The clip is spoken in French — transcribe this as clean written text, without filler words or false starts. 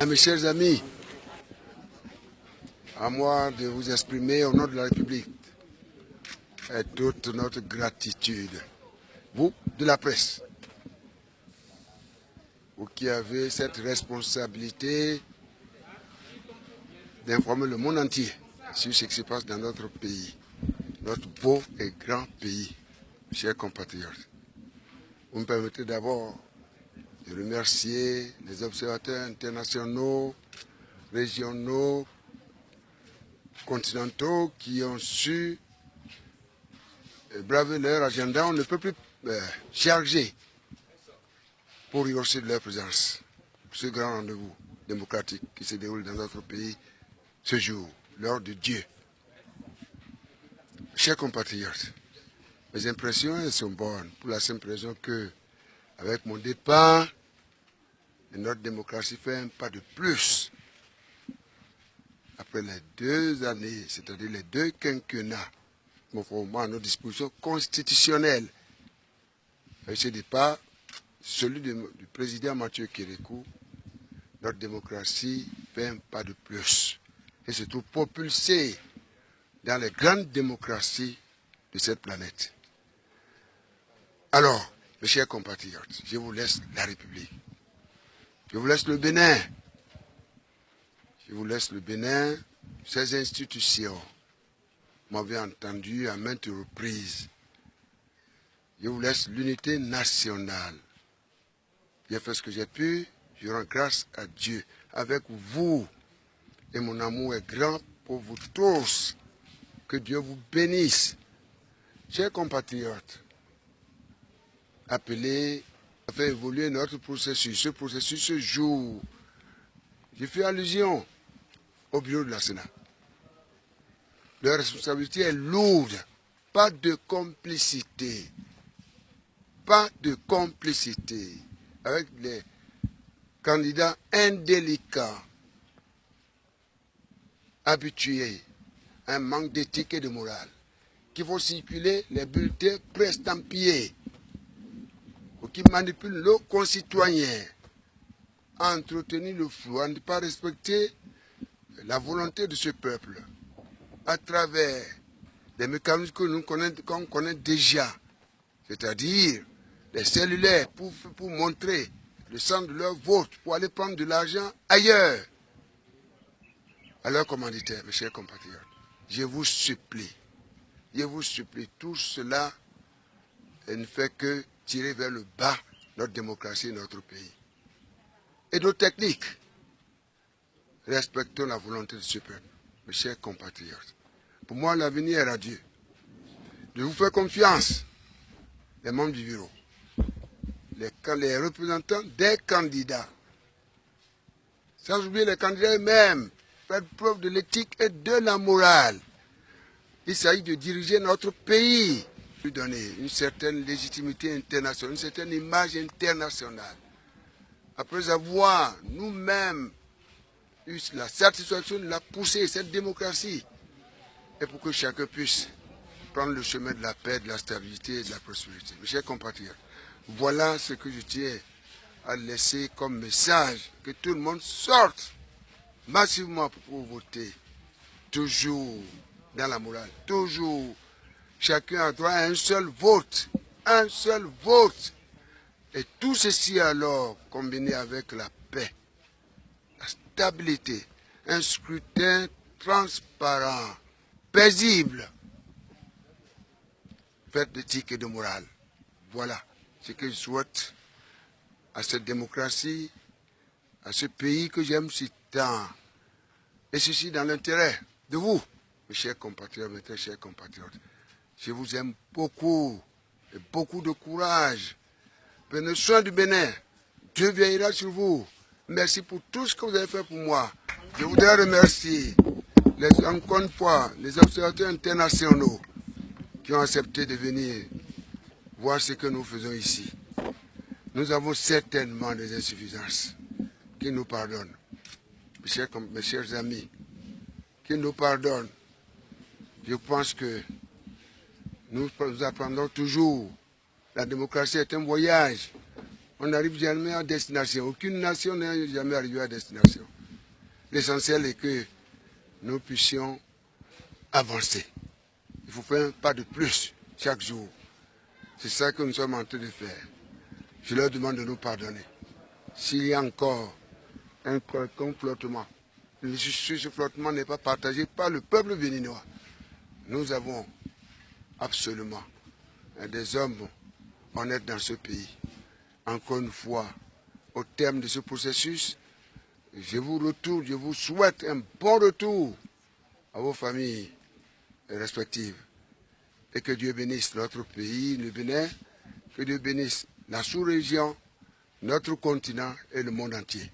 Mes chers amis, à moi de vous exprimer au nom de la République et toute notre gratitude. Vous, de la presse, vous qui avez cette responsabilité d'informer le monde entier sur ce qui se passe dans notre pays, notre beau et grand pays, chers compatriotes. Vous me permettez d'abord de remercier les observateurs internationaux, régionaux, continentaux qui ont su braver leur agenda. On ne peut plus charger pour rehausser de leur présence. Ce grand rendez-vous démocratique qui se déroule dans notre pays ce jour, l'heure de Dieu. Chers compatriotes, mes impressions sont bonnes pour la simple raison que, avec mon départ, notre démocratie fait un pas de plus. Après les 2 années, c'est-à-dire les 2 quinquennats, conformément à nos dispositions constitutionnelles. Avec ce départ, celui du président Mathieu Kérékou, notre démocratie fait un pas de plus et se trouve propulsée dans les grandes démocraties de cette planète. Alors, mes chers compatriotes, je vous laisse la République. Je vous laisse le Bénin. Je vous laisse le Bénin, ces institutions. Vous m'avez entendu à maintes reprises. Je vous laisse l'unité nationale. J'ai fait ce que j'ai pu, je rends grâce à Dieu. Avec vous, et mon amour est grand pour vous tous. Que Dieu vous bénisse. Chers compatriotes, appelés à faire évoluer notre processus. Ce processus, ce jour, j'ai fait allusion au bureau de la Sénat. Leur responsabilité est lourde. Pas de complicité. Pas de complicité avec les candidats indélicats, habitués à un manque d'éthique et de morale, qui font circuler les bulletins préestampillés ou qui manipulent nos concitoyens à entretenir le flou, à ne pas respecter la volonté de ce peuple à travers des mécanismes qu'on connaît déjà, c'est-à-dire les cellulaires pour montrer le sens de leur vote, pour aller prendre de l'argent ailleurs. À leurs commanditaires, mes chers compatriotes, je vous supplie, tout cela ne fait que tirer vers le bas notre démocratie et notre pays. Et nos techniques, respectons la volonté de ce peuple, mes chers compatriotes. Pour moi, l'avenir est radieux. Je vous fais confiance, les membres du bureau, les représentants des candidats, sans oublier les candidats eux-mêmes, faites preuve de l'éthique et de la morale. Il s'agit de diriger notre pays, lui donner une certaine légitimité internationale, une certaine image internationale. Après avoir nous-mêmes eu la satisfaction de la pousser, cette démocratie, et pour que chacun puisse prendre le chemin de la paix, de la stabilité et de la prospérité. Mes chers compatriotes, voilà ce que je tiens à laisser comme message, que tout le monde sorte massivement pour voter, toujours dans la morale, toujours. Chacun a droit à un seul vote, Et tout ceci alors, combiné avec la paix, la stabilité, un scrutin transparent, paisible, fait d'éthique et de morale. Voilà ce que je souhaite à cette démocratie, à ce pays que j'aime si tant. Et ceci dans l'intérêt de vous, mes chers compatriotes, mes très chers compatriotes. Je vous aime beaucoup, et beaucoup de courage. Prenez soin du Bénin. Dieu veillera sur vous. Merci pour tout ce que vous avez fait pour moi. Je voudrais remercier, encore une fois, les observateurs internationaux qui ont accepté de venir voir ce que nous faisons ici. Nous avons certainement des insuffisances. Qu'ils nous pardonnent. Mes chers amis, qu'ils nous pardonnent. Je pense que nous apprendrons toujours. La démocratie est un voyage. On On n'arrive jamais à destination. Aucune nation n'est jamais arrivée à destination. L'essentiel est que nous puissions avancer. Il faut faire un pas de plus chaque jour. C'est ça que nous sommes en train de faire. Je leur demande de nous pardonner. S'il y a encore un flottement, ce flottement n'est pas partagé par le peuple béninois. Nous avons absolument des hommes honnêtes dans ce pays. Encore une fois, au terme de ce processus, je vous souhaite un bon retour à vos familles respectives. Et que Dieu bénisse notre pays, le Bénin, que Dieu bénisse la sous-région, notre continent et le monde entier.